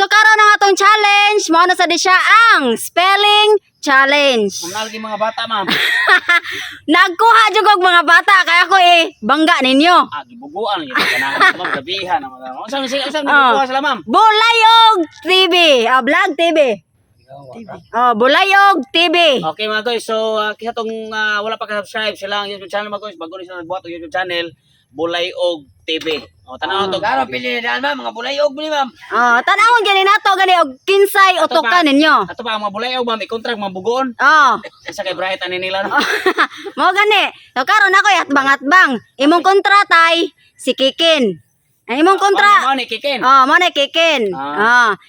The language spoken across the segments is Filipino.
So karon ang atong challenge mao na sa di siya ang spelling challenge. Mga mga bata, ma'am. Nagkuha jud og mga bata kaya ako bangga ninyo. Gibuguan yun. Kanang ma'am, gabihan. Saan nagkukuha sila, ma'am? Bulayog TV, Vlog TV. Bulayog TV. Okay mga guys, so kisa tong wala pa ka-subscribe sila ang YouTube channel mga guys, bago ni sila nagbuhat og YouTube channel, Bulayog TV. Tanaw to. Karo pili na ma'am, mga bulayog ni ma'am. Tanawon gani nato gani og kinsay utokan ninyo. Ato pa ang mga bulayog ma'am, i-contract mga bugoon. Sa kay Bright ani nila no. Mo gani. So karon ako atbang-atbang. Imong kontratay si Kikin. Ang imong kontra. Mo ni Kikin. Mo ni Kikin.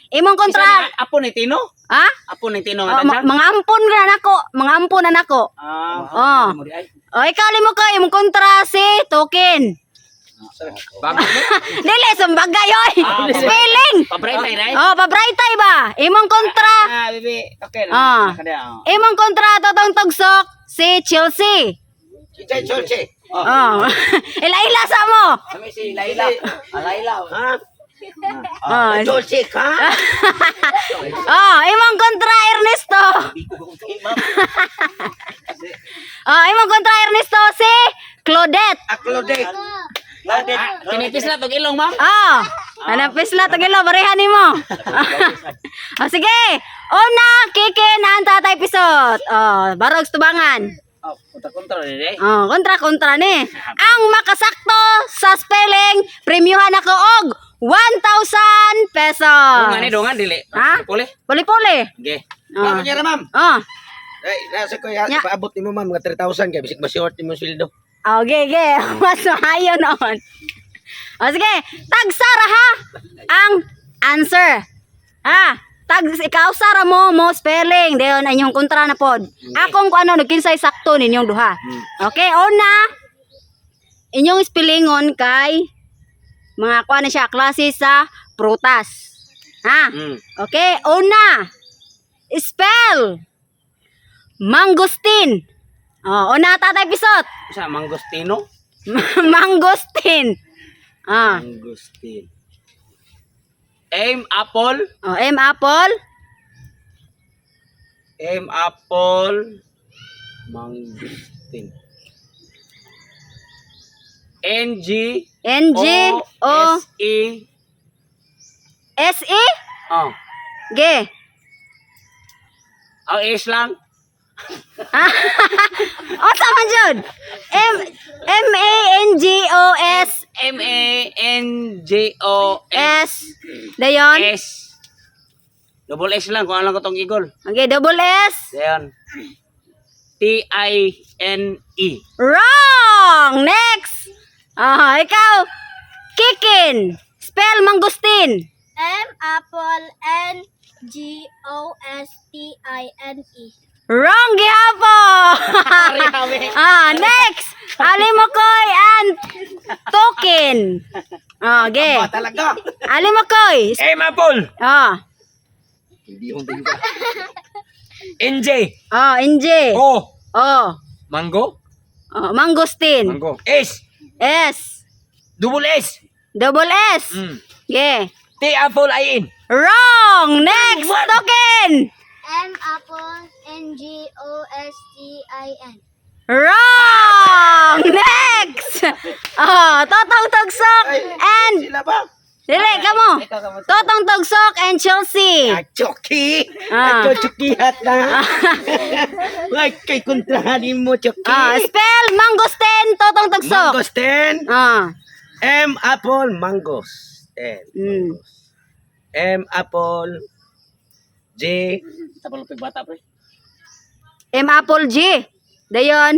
Imong kontra. Apo ni Tino? Ha? Apo ni Tino nga tansa? Mga ampon na nako, mga ampon na nako. Ikaw limo kay imong kontra si Token. Bago Dili sumbagay oy. Spelling. Pabrightay ray? Pabrightay ba? Imong kontra. Bibi. Okay. Imong kontra totong tugsok si Chelsea. Chelsea. Ila-ila sa mo. Kami si Laila. Laila. Ha? Chelsea ka? Imong kontra Ernesto. Imong kontra Ernesto si Claudette. Claudette. Tinipis na tong ilong, ma'am. Hanapis na tagilo barehan nimo. Sige. Una Kikin ang tatay pisot. Barog tubangan. Kontra ni Kontra ni. Ang makasakto sa spelling, premiuhan ako og 1,000 pesos. Dongan dili. Ha? Puli. Puli-puli. Okay. Ma'am, nyara ma'am. Ay, nasa ko paabot nimo ma'am nga 3,000 kay bisig ma-short nimo sweldo. Okay. Mas maayo noon. Sige, tagsara ha ang answer. Ikaw sara mo spelling dayon anyong kontra na pod. Akong kung ano nagkinsay sakto ninyong duha. Okay, una inyong spellingon kay mga kuan na siya klase sa prutas. Okay, una spell mangosteen. Una tatay pisot. Sa mangostino? Mangosteen. Mangosteen. M apple. M apple. M apple. Mangosteen. NG O SE. SE. G. Ang S lang. Sama jud. MANGOS. MANGOS. Dayon. S. Double S lang kung alam ko tong igol. Okay, double S. Dayon. TINE. Wrong. Next. Ikaw. Kikin. Spell mangosteen. M apple N G O S T I N E. Wrong gihapon. Next. Alimokoy and Token. Okay. Talaga. Alimokoy. M apple. Hindi hon din ka. NJ. NJ. Mango. Mangosteen. Mango. S. S. Double S. Double S. Yeah. T apple I-N. Wrong. Next. Token. M apple N G O S T I N. Wrong. Next. Totong tugsok and Sila ba? dili kamo. Totong tugsok and Chelsea. Chucky. Chucky-hat na. Wag kay kontrahanin mo, Chucky. Spell mangosteen totong tugsok. Mangosteen. M apple mangosteen. M apple J. Sa palupig bata pre. M apple G. Dayon.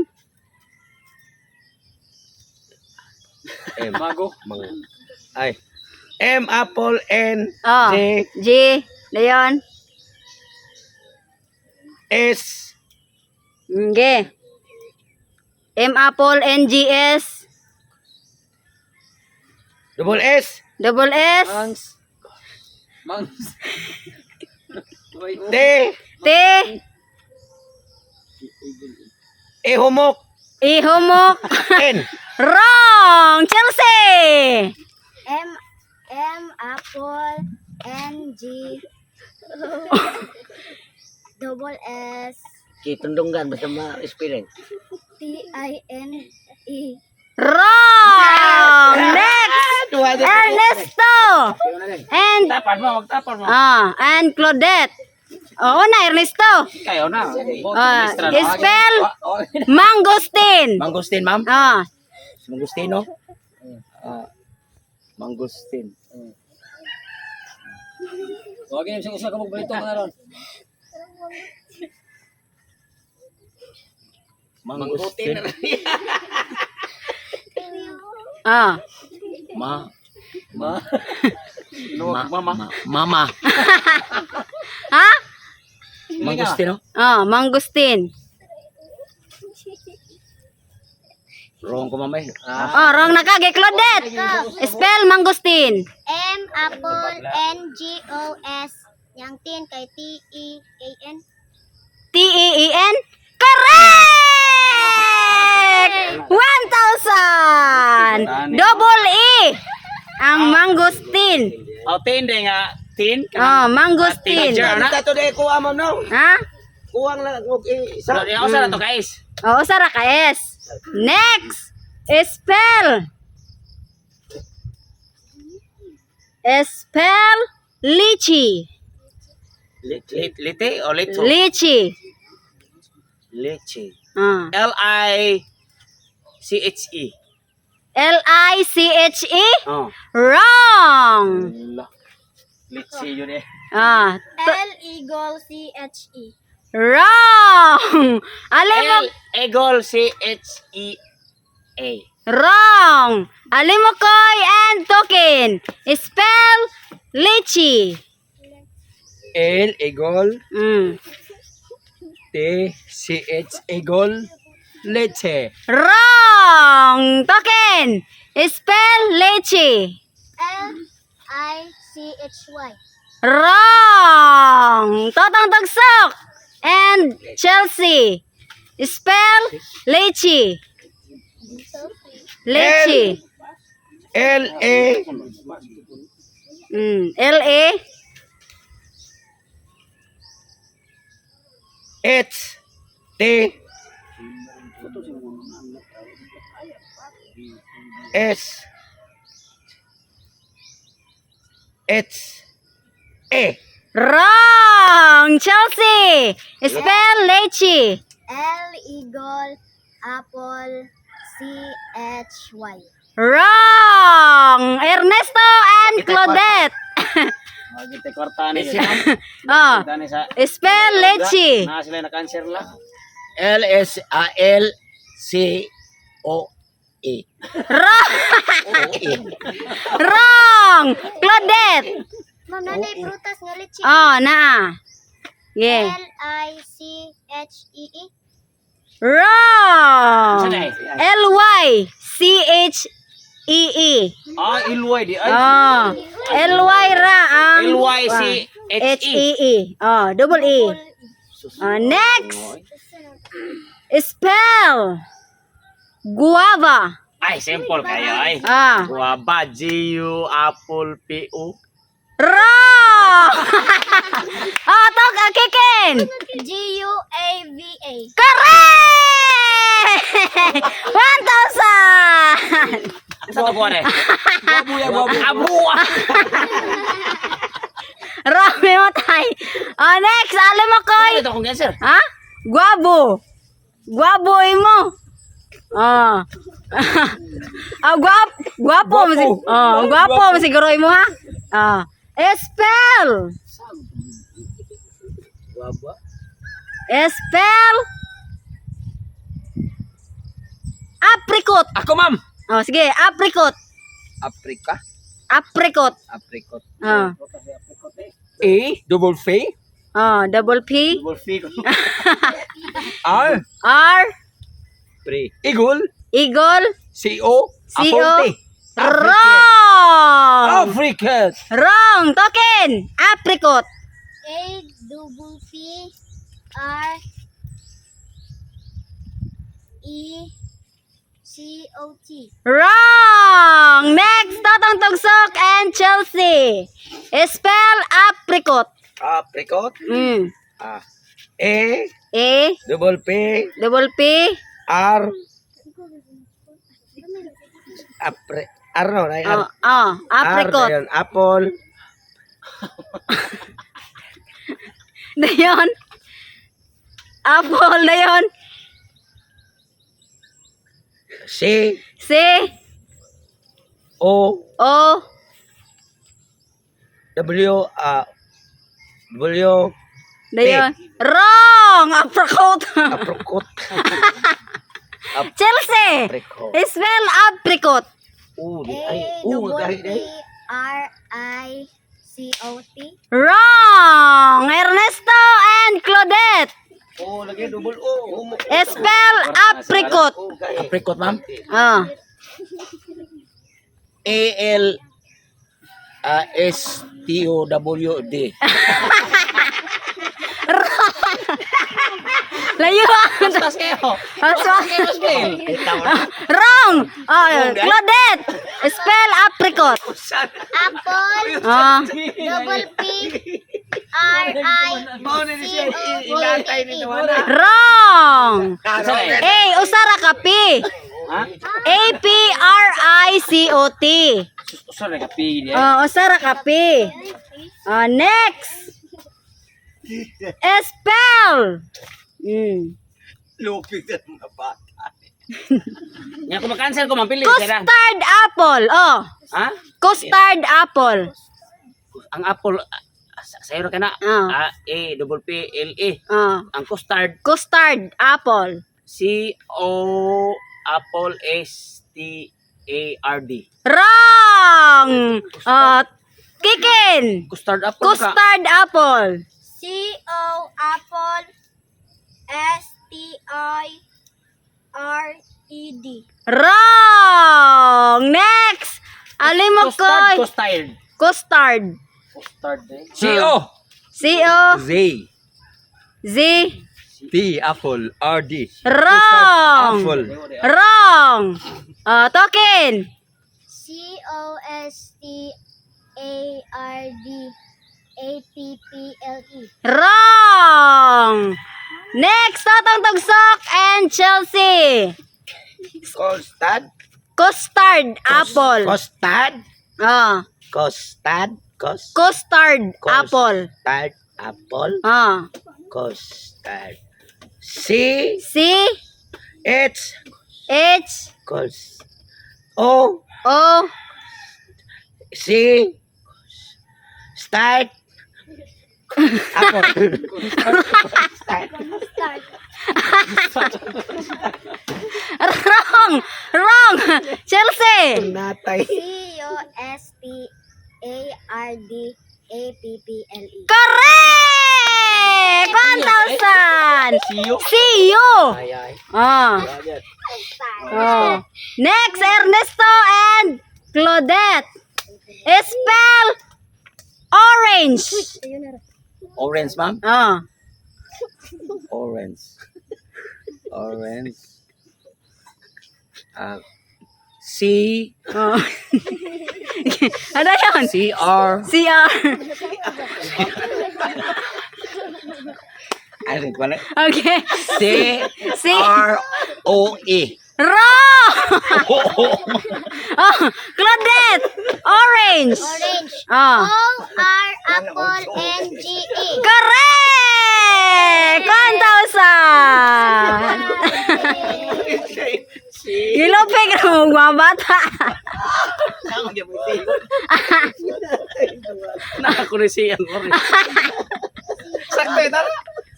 Mago. Ay. M apple N J G. Dayon. S. G. M apple N G S. Double S. Double S. T. T. E humok. Ihumok. N. Wrong. Chelsea. M apple N G double S Kitundunggan basta ma-spelling. T I N E. Wrong! Next! Ernesto! And, Tapon mo, magtapon mo. and Claudette. Oo na, Ernesto. Kayo na. Spell mangosteen. Mangustin, ma'am. Mangustino. Mangustin. Huwag yun, siya ka magbalito ka ron. Mangustin. Ma. Mama. Ha? Mangustino. Mangosteen. Wrong ko, mamay. Wrong na kage, Claudette. Spell mangosteen. M apple N G O S yang tin kay T E A N. T-E-E-N? Correct! 1,000! Double E! Ang mangosteen. Tin din nga. Tin. Mangosteen. Tato de kuha mo no. Ha? Kuwang lang og isa. Ako sa to guys. Oo, Sara ka S. Next! Spell. Spell lychee. Lite o litso? Lychee. Leche. L-I-C-H-E. L-I-C-H-E? Oh. Wrong! Litsi yun eh. L eagle C H E. Wrong! Alam mo, Eagle C-H-E-A. wrong! Alam mo, Koy and Tokin. Spell lychee. L Egol T C H Egol Leche. Wrong! Tokin. Spell lychee. L I C H Y. Wrong! Totong Tugsok and Chelsea. Spell lychee. Lychee. L A L-A. H T S H A. Wrong! Chelsea. Spell lychee. L eagle apple C H Y. Wrong! Ernesto and Claudette. Magite kwarta ni. Oh, spell lychee. Na sila na cancer la. L S A L C O E. Wrong! Wrong! Claudette. Ma'am, nanay prutas nga litchi. Oh, na. Yeah. L I C H E E. Wrong! Sanay. L-Y-C-H-E-E. Ilway di ay. Oh, L-Y ra ang L-Y-C-H-E. H-E-E. Oh, double E. Next. Spell. Guava. Ay, simple kayo ay. Guava, G-U, apple, P-U. Wrong! Tog, Kikin. G U A V A. Correct! 1,000! Sa to buwan eh. Abuwa. Wrong, may matay. Next, alam mo, Koy. Ito kong cancer. Ha? Guabo. Guaboy mo. Guwapo mo si. Guwapo mo siguro mo ha. Spell. Spell. Apricot. Ako, ma'am. Sige, apricot. Africa. Apricot. Apricot. Ah. A double F Double P. R R. Pre. Eagle Eagle. C O Aponte. Wrong. African. Wrong. Token. Apricot. A double P R E C-O-T. Wrong! Next, Totong Tugsok and Chelsea. Spell apricot. Apricot. Ah. A, A, double P, double P, R, R no, R. apricot. R, apple, Dayon. Apple, dayon. C, C, O, O, W, W, dayon. Wrong! Apricot. apricot. Chelsea. Apricot. Spell apricot. A-double-P-R-I-C-O-T. Wrong! Ernesto and Claudette. Oh, lagi double O. Spell apricot. Apricot, ma'am. Ah. A-L-S-T-O-W-D. Layo. Mas kayo. Wrong. Claudette. Spell apricot. Apple. Ah. Double P-R-I-C-O-T. Wrong. A. Usara ka P. Ha? A-P-R-I-C-O-T. Sorry, kapi dia. Usara ka P. Next. Spell. Lupig na mga bata. Nya ko makancel ko mapili sira. Custard apple. Oh. Ha? Custard apple. Ang apple sayro kana. Ah. A-double-P-L-E. Ang Custard apple. C-O apple S-T-A-R-D. Wrong. Kikin. Custard apple ka. Custard apple. C-O apple S-T-I-R-E-D. Wrong. Next. Alimok ko. Custard. Custard. Custard eh. C-O. C-O. Z. Z. T. Apple. R-D. Wrong. Apple. Wrong. Token. C-O-S-T-A-R-D-A-P-P-L-E. Wrong. Next, Totong Tugsok and Chelsea. Custard. Custard apple. Custard. Custard Custard apple. apple. Custard. C, C, H, H, O, O, C, start. Apple. Wrong. Chelsea. Natay. C-O-S-T-A-R-D-A-P-P-L-E. Correct! 1,000. See you. Ay, ay. Next, Ernesto and Claudette. Spell orange. Orange, ma'am. Orange. Orange. C Ano yun? C-R CR. ano pala? Okay. C-R-O-E. Wrong! Claudette. Orange. Orange. Oh. O-R-Apple-N-G-E. Correct! 1,000. Ilopig na mong mga bata. Nakakurisiyan mo rin. Sakto ito.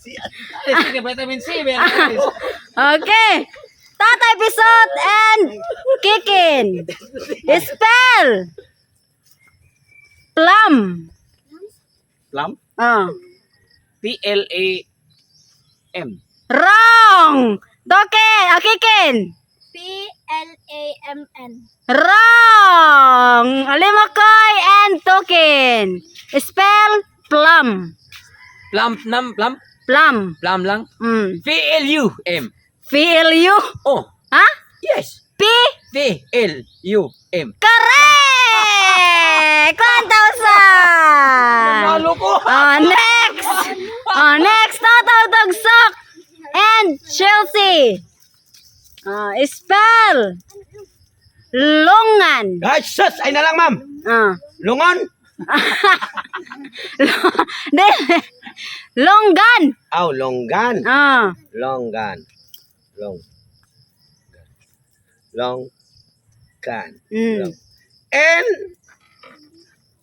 Sige, vitamin C. Okay. Tata episode and Kikin. Spell. Plum. Plum? P-L-A-M. Wrong. Token. Kikin. P-L-A-M-N. Wrong. Alimakoy and Token. Spell plum. Plum. Plum. Plum lang. Mm. P-L-U-M. Feel you. Oh. Ha? Yes. P-L-U-M. Correct! 1,000! Nalo ko! Next! Next, Totoong Tugsok and Chelsea. Spell. Longan. Ay, sus! Ay na lang, ma'am. Lungon? Longgan. Aw, longgan. Ah. Longgan. Longgan. Mm.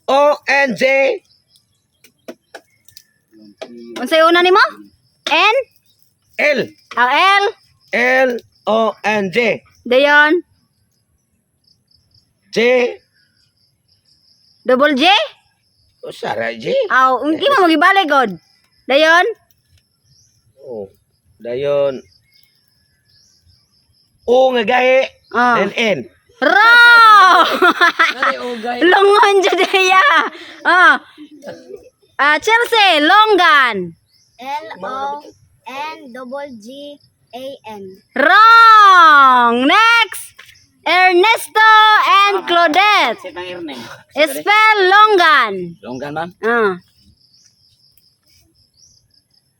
N-O-N-J. Unsay una nimo? N? L. L. L-O-N-J. Dayon. J. Double J? O, Sarah J. Aw, hindi mo magibalik god. Dayon. Oh, dayon. O nga gahe. Ah. Then N. Wrong! Longon judaya. Chelsea, Longgan. L-O-N-G-A-N. Wrong! Next! Ernesto and Claudette. Sit ng Erne. Spell Longgan. Longgan, ma'am.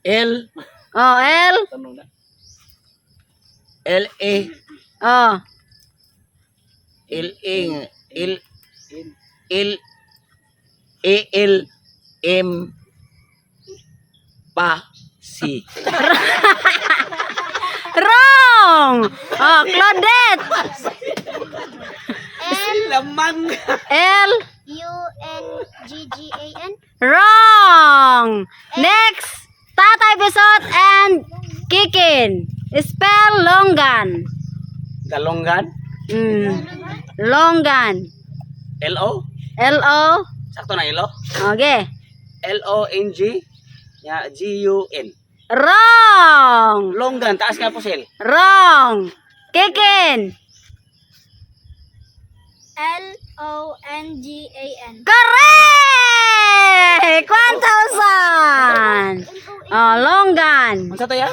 L L. Tanong na. L-A L-A L-A-L-M Pa-si. Wrong! Claudette. Lamang. L. U-N-G-G-A-N. Wrong! Next! Tatay Bisot and Kikin. Spell Longgan. Galonggan. Longgan. L-O. L-O. Sakto na ilo. Okay. L-O-N-G. G-U-N. Wrong! Longgan. Taas nga po, Sel. Wrong! Kikin. L-O-N-G-A-N. Correct! 1,000! Longgan. Ano to ya?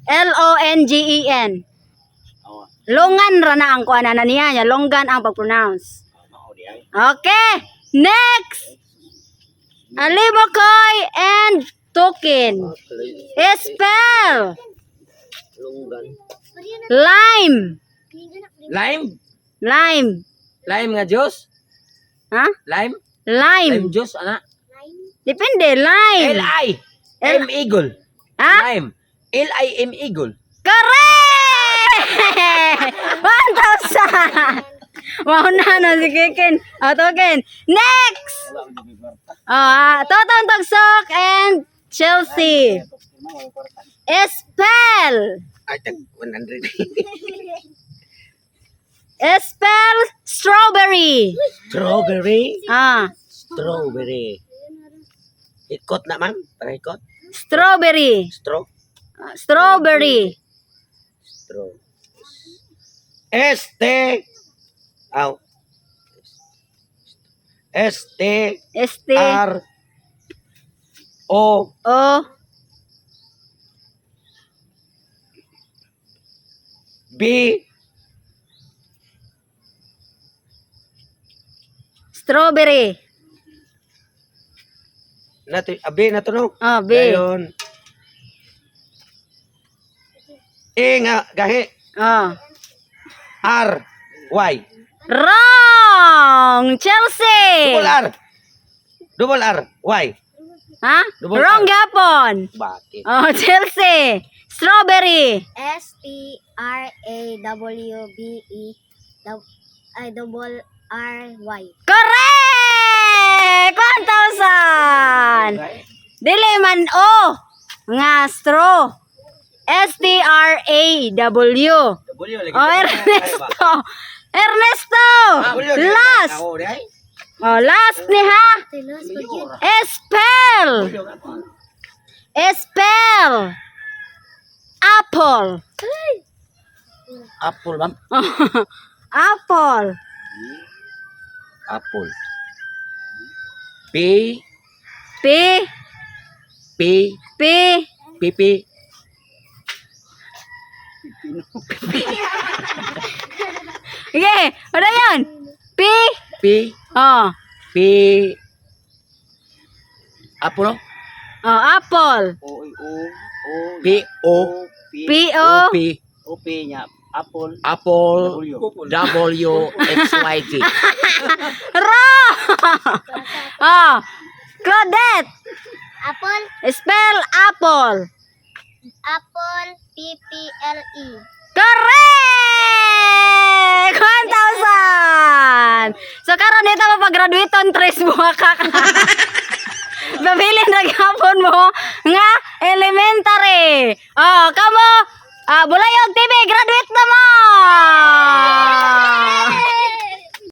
L-O-N-G-E-N. Oo. Longan ra na ang kuana na niya. Longgan ang pag-pronounce. Mao di ay. Okay. Next. Alibokoy and Tokin. Spell. Longgan. Lime. Lime? Lime. Lime nga juice? Ha? Lime? Lime. Lime juice, ana? Depende. Lime. L-I M Eagle. Ha? Lime. L-I-M Eagle. Correct! 1,000! Wow na si Kikin. Tokin. Next! Totoong Tugsok and Chelsea. Spell. Ay, tag 100. Spell strawberry. Strawberry. Strawberry. Ikot na, ma'am. Para ikot. Strawberry. Strawberry. S-T. Aw. S-T-R-O. O. B. Strawberry. B na to, no? B. Dayon. E nga, gahe. R. Y. Wrong! Chelsea! Double R. Y. Ha? Double Wrong R. gapon. Bakit? Chelsea! Strawberry! S-T-R-A-W-B-E-R-Y. Correct! 1,000! Dili man O. Nga straw. S-T-R-A-W. Ernesto! Ernesto! Last! Last ni ha? Spell! Spell! Apple. Apple, ma'am. Apple. Apple. P. P. P. P. P. Sige, ano yan? P. P. Oh. P. Apo no? Oh, apple. P. O. P O. P. O P nya. Apple. Apple. W. W. X, Y, Z. Wrong. Oh. Claudette. Apple. Spell apple. Apple. PPLE. Correct! 1,000! So, karon dito mapag-graduate on 3 buha ka. Babili na gapon mo nga elementary. Oh, kamo, Bulayog TV, graduate na mo!